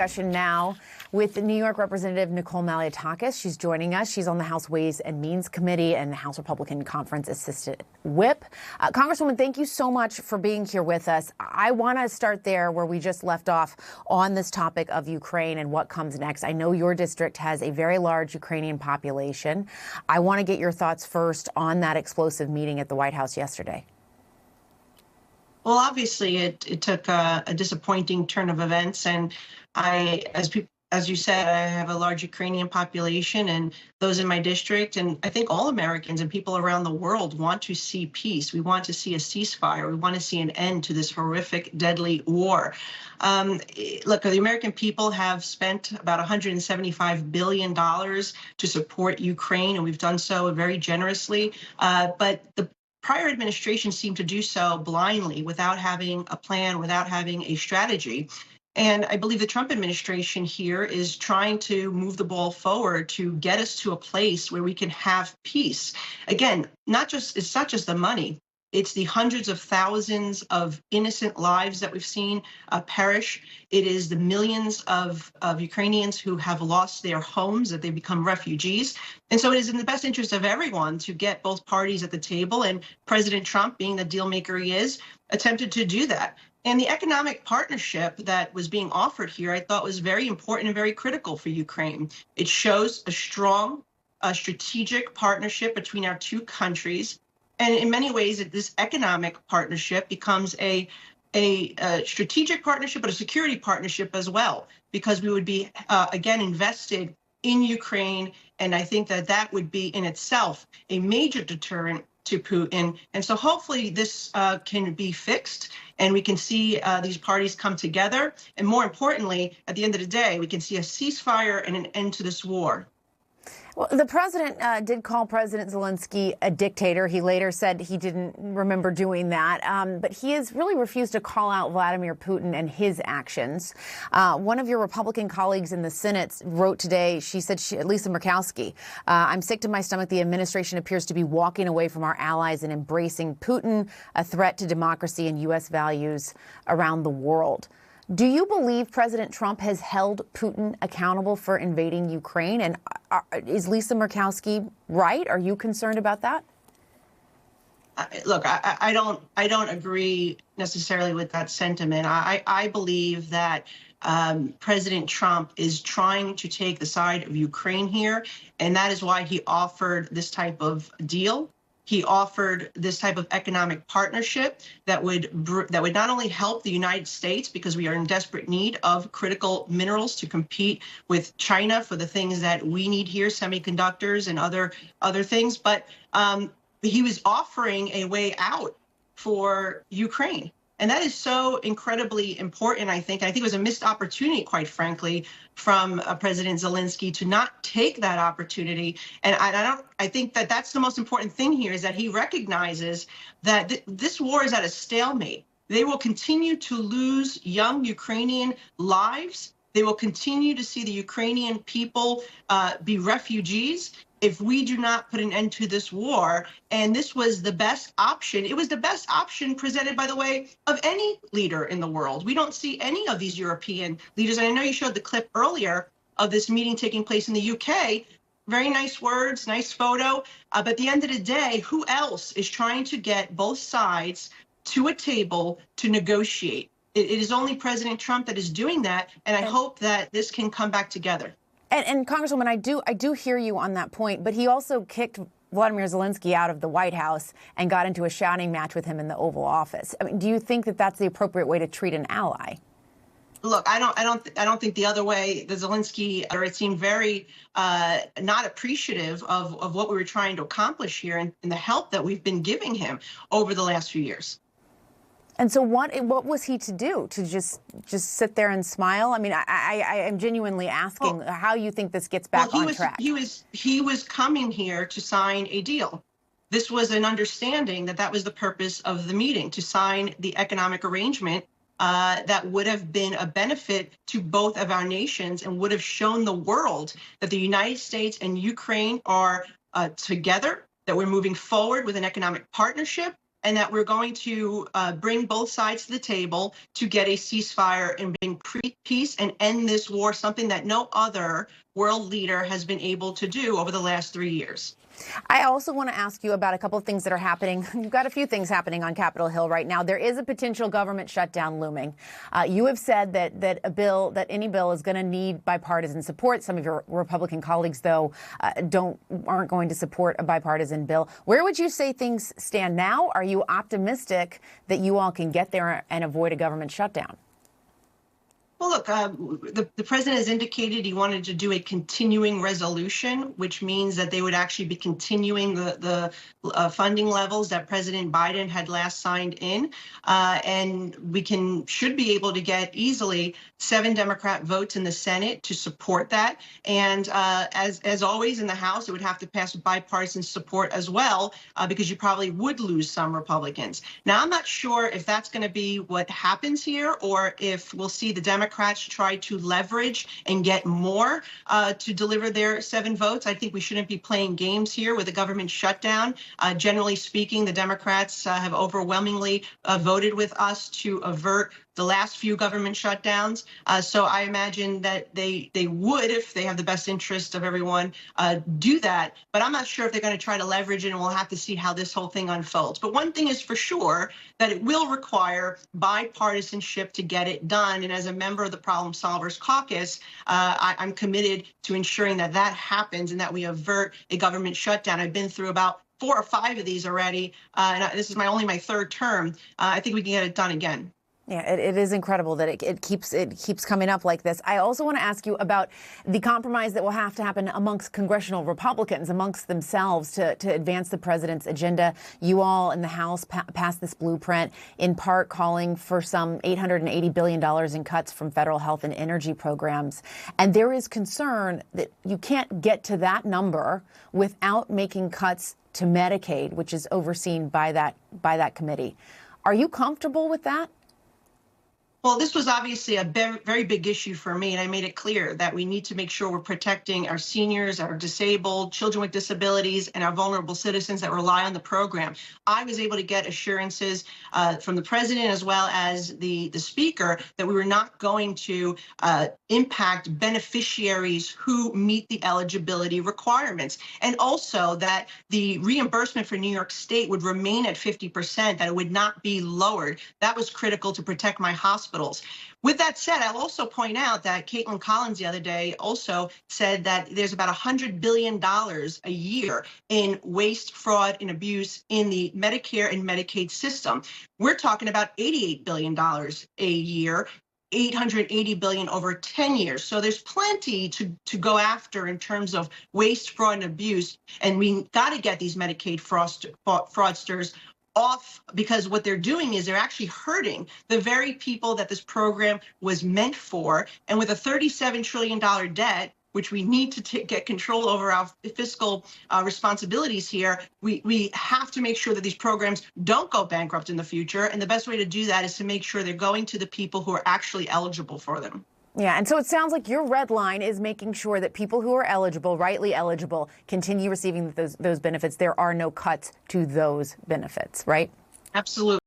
Discussion now with New York Representative Nicole Malliotakis. She's joining us. She's on the House Ways and Means Committee and the House Republican Conference Assistant Whip. Congresswoman, thank you so much for being here with us. I want to start there where we just left off on this topic of Ukraine and what comes next. I know your district has a very large Ukrainian population. I want to get your thoughts first on that explosive meeting at the White House yesterday. Well, obviously, it took a disappointing turn of events, and as you said, I have a large Ukrainian population, and those in my district, and I think all Americans and people around the world want to see peace. We want to see a ceasefire. We want to see an end to this horrific, deadly war. Look, the American people have spent about $175 billion to support Ukraine, and we've done so very generously. But the prior administration seemed to do so blindly, without having a plan, without having a strategy. And I believe the Trump administration here is trying to move the ball forward to get us to a place where we can have peace. Again, it's not just the money. It's the hundreds of thousands of innocent lives that we've seen perish. It is the millions of Ukrainians who have lost their homes, that they've become refugees. And so it is in the best interest of everyone to get both parties at the table. And President Trump, being the deal maker he is, attempted to do that. And the economic partnership that was being offered here, I thought was very important and very critical for Ukraine. It shows a strong strategic partnership between our two countries. And in many ways, this economic partnership becomes a strategic partnership, but a security partnership as well, because we would be, again, invested in Ukraine. And I think that would be in itself a major deterrent to Putin. And so hopefully this can be fixed and we can see these parties come together. And more importantly, at the end of the day, we can see a ceasefire and an end to this war. Well, the president did call President Zelensky a dictator. He later said he didn't remember doing that. But he has really refused to call out Vladimir Putin and his actions. One of your Republican colleagues in the Senate wrote today, she said, Lisa Murkowski, I'm sick to my stomach. The administration appears to be walking away from our allies and embracing Putin, a threat to democracy and U.S. values around the world. Do you believe President Trump has held Putin accountable for invading Ukraine? And is Lisa Murkowski right? Are you concerned about that? Look, I don't agree necessarily with that sentiment. I believe that President Trump is trying to take the side of Ukraine here, and that is why he offered this type of deal. He offered this type of economic partnership that would not only help the United States, because we are in desperate need of critical minerals to compete with China for the things that we need here, semiconductors and other things, but he was offering a way out for Ukraine. And that is so incredibly important, I think. I think it was a missed opportunity, quite frankly, from President Zelensky to not take that opportunity. And I think that that's the most important thing here, is that he recognizes that this war is at a stalemate. They will continue to lose young Ukrainian lives. They will continue to see the Ukrainian people be refugees if we do not put an end to this war. And this was the best option. It was the best option presented, by the way, of any leader in the world. We don't see any of these European leaders. And I know you showed the clip earlier of this meeting taking place in the UK. Very nice words, nice photo. But at the end of the day, who else is trying to get both sides to a table to negotiate? It is only President Trump that is doing that. And I hope that this can come back together. And Congresswoman, I do hear you on that point, but he also kicked Vladimir Zelensky out of the White House and got into a shouting match with him in the Oval Office. I mean, do you think that that's the appropriate way to treat an ally? Look, I don't think the other way. The Zelensky, or it seemed very not appreciative of what we were trying to accomplish here and the help that we've been giving him over the last few years. And so what was he to do? To just sit there and smile? I mean, I am genuinely asking how you think this gets back on track. He was coming here to sign a deal. This was an understanding that was the purpose of the meeting, to sign the economic arrangement that would have been a benefit to both of our nations and would have shown the world that the United States and Ukraine are together, that we're moving forward with an economic partnership, and that we're going to bring both sides to the table to get a ceasefire and bring peace and end this war, something that no other world leader has been able to do over the last 3 years. I also want to ask you about a couple of things that are happening. You've got a few things happening on Capitol Hill right now. There is a potential government shutdown looming. You have said that any bill is going to need bipartisan support. Some of your Republican colleagues, though, aren't going to support a bipartisan bill. Where would you say things stand now? Are you optimistic that you all can get there and avoid a government shutdown? Well, look, the president has indicated he wanted to do a continuing resolution, which means that they would actually be continuing the funding levels that President Biden had last signed in. And we should be able to get easily 7 Democrat votes in the Senate to support that. And as always in the House, it would have to pass bipartisan support as well, because you probably would lose some Republicans. Now, I'm not sure if that's going to be what happens here, or if we'll see the Democrats try to leverage and get more to deliver their 7 votes. I think we shouldn't be playing games here with a government shutdown. Generally speaking, the Democrats have overwhelmingly voted with us to avert the last few government shutdowns. So I imagine that they would, if they have the best interest of everyone, do that. But I'm not sure if they're going to try to leverage it, and we'll have to see how this whole thing unfolds. But one thing is for sure, that it will require bipartisanship to get it done. And as a member of the Problem Solvers Caucus, I'm committed to ensuring that that happens and that we avert a government shutdown. I've been through about 4 or 5 of these already, and this is only my 3rd term. I think we can get it done again. Yeah, it is incredible that it keeps coming up like this. I also want to ask you about the compromise that will have to happen amongst congressional Republicans, amongst themselves, to advance the president's agenda. You all in the House passed this blueprint, in part calling for some $880 billion in cuts from federal health and energy programs. And there is concern that you can't get to that number without making cuts to Medicaid, which is overseen by that committee. Are you comfortable with that? Well, this was obviously a very big issue for me, and I made it clear that we need to make sure we're protecting our seniors, our disabled, children with disabilities, and our vulnerable citizens that rely on the program. I was able to get assurances from the president as well as the speaker that we were not going to impact beneficiaries who meet the eligibility requirements, and also that the reimbursement for New York State would remain at 50%, that it would not be lowered. That was critical to protect my hospitals. With that said, I'll also point out that Caitlin Collins the other day also said that there's about $100 billion a year in waste, fraud, and abuse in the Medicare and Medicaid system. We're talking about $88 billion a year. $880 billion over 10 years. So there's plenty to go after in terms of waste, fraud, and abuse. And we got to get these Medicaid fraudsters off, because what they're doing is they're actually hurting the very people that this program was meant for. And with a $37 trillion debt, which we need to get control over our fiscal responsibilities here, we have to make sure that these programs don't go bankrupt in the future. And the best way to do that is to make sure they're going to the people who are actually eligible for them. Yeah, and so it sounds like your red line is making sure that people who are eligible, rightly eligible, continue receiving those benefits. There are no cuts to those benefits, right? Absolutely.